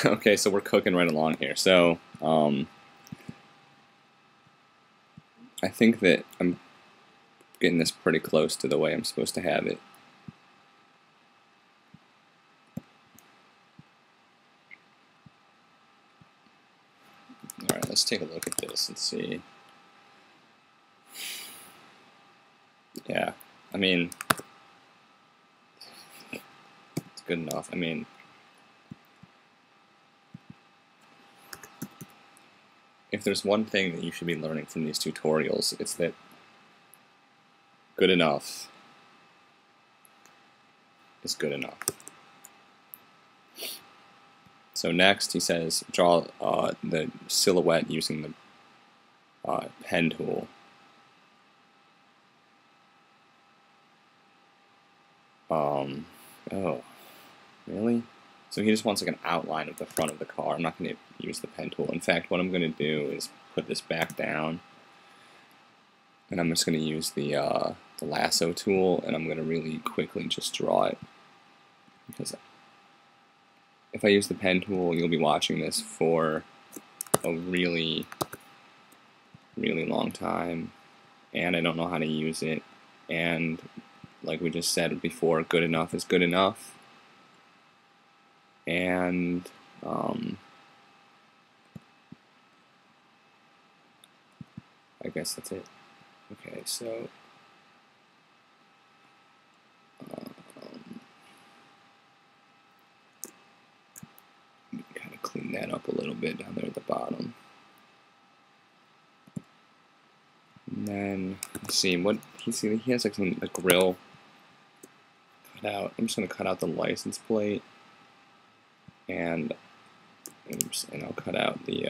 Okay, so we're cooking right along here. So, I think that I'm getting this pretty close to the way I'm supposed to have it. Alright, let's take a look at this and see. Yeah, I mean, it's good enough. I mean, if there's one thing that you should be learning from these tutorials, it's that good enough is good enough. So next he says draw the silhouette using the pen tool. Oh, really? So he just wants like an outline of the front of the car. I'm not going to use the pen tool. In fact, what I'm going to do is put this back down, and I'm just going to use the lasso tool, and I'm going to really quickly just draw it. Because if I use the pen tool, you'll be watching this for a really, really long time, and I don't know how to use it, and like we just said before, good enough is good enough. And I guess that's it. Okay, so kind of clean that up a little bit down there at the bottom. And then let's see what he has like a grill cut out. I'm just gonna cut out the license plate, and I'll cut out the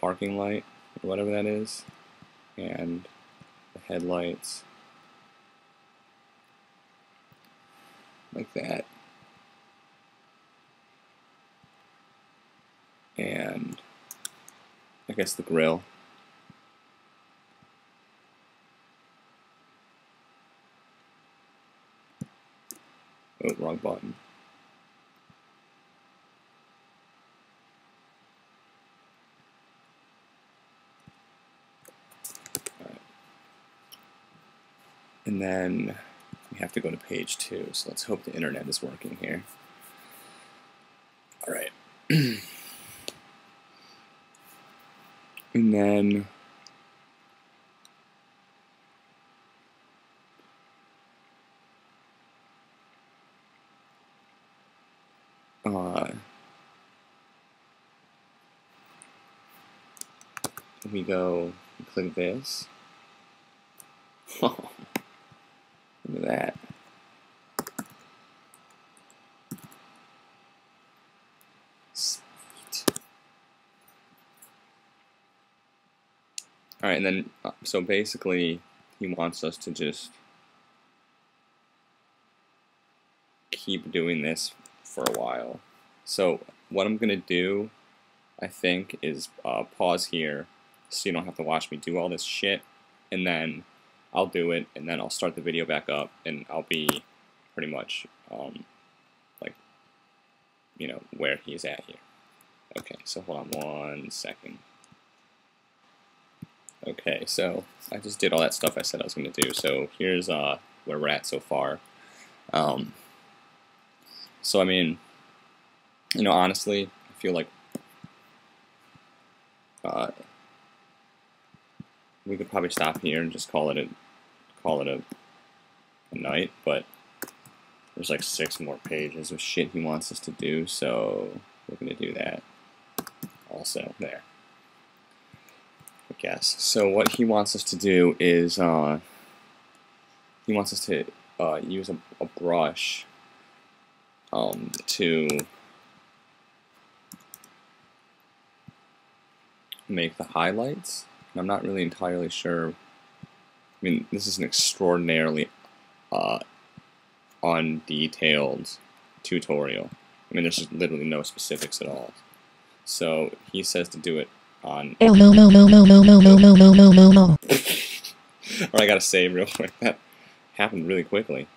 parking light or whatever that is, and the headlights like that, and I guess the grill. Oh, wrong button. Alright. And then we have to go to page 2, so let's hope the internet is working here. Alright. And then we go and click this. Oh, look at that. Sweet. Alright, and then, so basically, he wants us to just keep doing this for a while. So, what I'm going to do, I think, is pause here, so you don't have to watch me do all this shit, and then I'll do it, and then I'll start the video back up, and I'll be pretty much, like, you know, where he's at here. Okay, so hold on 1 second. Okay, so I just did all that stuff I said I was going to do, so here's where we're at so far. So, I mean, you know, honestly, I feel like we could probably stop here and just call it a night, but there's like 6 more pages of shit he wants us to do, so we're gonna do that also there, I guess. So what he wants us to do is he wants us to use a brush to make the highlights. I'm not really entirely sure. I mean, this is an extraordinarily undetailed tutorial. I mean, there's just literally no specifics at all. So he says to do it on. Or I gotta save real quick. That happened really quickly.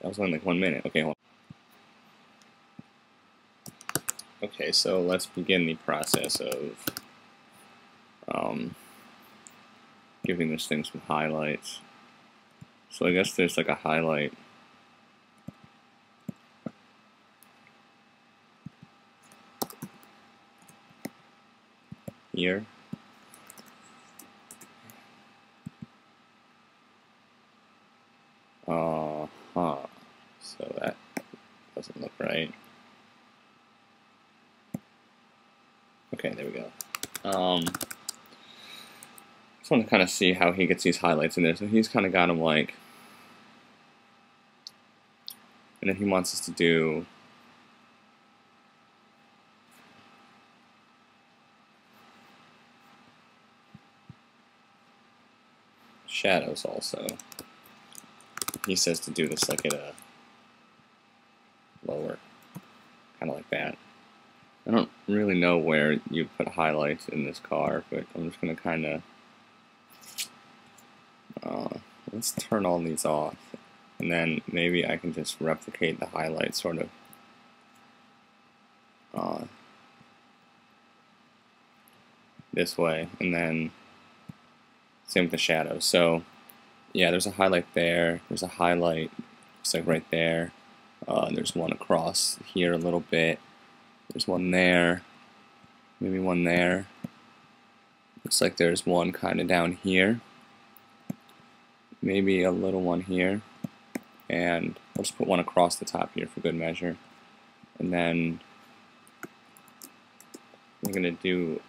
That was only like 1 minute. Okay, hold on. Okay, so let's begin the process of giving this thing some highlights. So I guess there's like a highlight here. So that doesn't look right. Okay, there we go. Just want to kind of see how he gets these highlights in there. So he's kind of got them like, and then he wants us to do shadows also. He says to do this like at a lower, kind of like that. I don't really know where you put highlights in this car, but I'm just going to kind of, let's turn all these off, and then maybe I can just replicate the highlights sort of this way, and then same with the shadows. So yeah, there's a highlight there, there's a highlight, looks like right there, there's one across here a little bit, there's one there, maybe one there, looks like there's one kind of down here, maybe a little one here, and I'll just put one across the top here for good measure. And then I'm going to do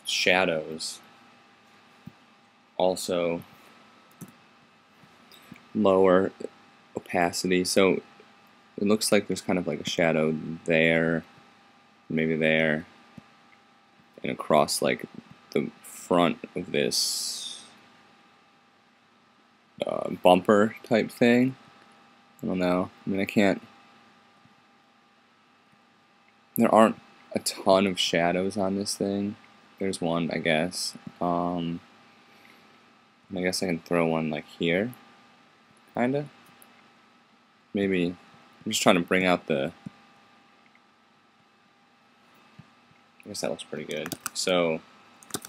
shadows, also lower opacity, so it looks like there's kind of like a shadow there, maybe there, and across like the front of this bumper type thing. I don't know. I mean, I can't. There aren't a ton of shadows on this thing. There's one, I guess. I guess I can throw one like here, kinda. Maybe I'm just trying to bring out the. I guess that looks pretty good. So,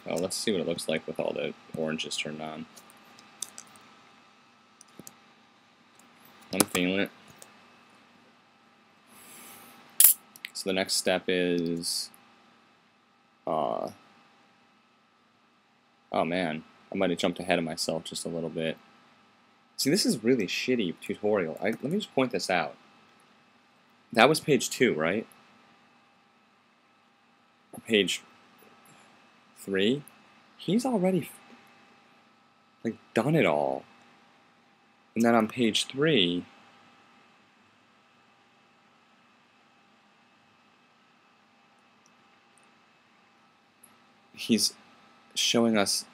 let's see what it looks like with all the oranges turned on. I'm feeling it. So the next step is, oh man, I might have jumped ahead of myself just a little bit. See, this is really shitty tutorial. Let me just point this out. That was page 2, right? Or page 3? He's already like done it all. And then on page 3, he's showing us.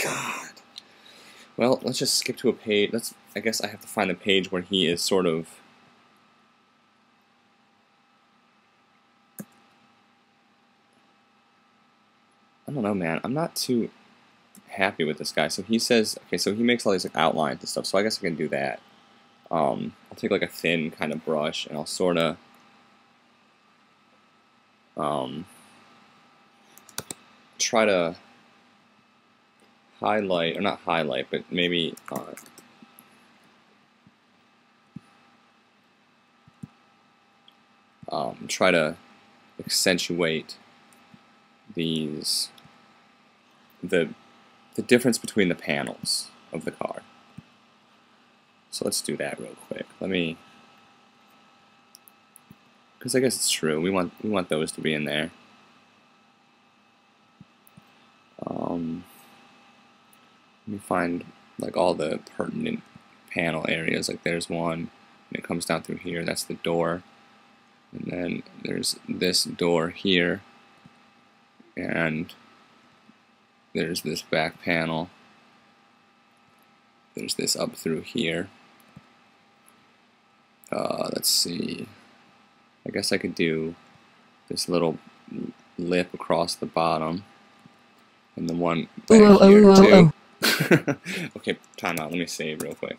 God. Well, let's just skip to a page. I guess I have to find the page where he is sort of. I don't know, man. I'm not too happy with this guy. So he says, okay, so he makes all these like outlines and stuff. So I guess I can do that. I'll take like a thin kind of brush and I'll sort of try to highlight, or not highlight, but maybe try to accentuate these the difference between the panels of the car. So let's do that real quick. Let me, because I guess it's true. We want those to be in there. Let me find like all the pertinent panel areas. Like there's one, and it comes down through here. That's the door, and then there's this door here, and there's this back panel. There's this up through here. Let's see. I guess I could do this little lip across the bottom, and the one back here too. Okay, time out. Let me save real quick.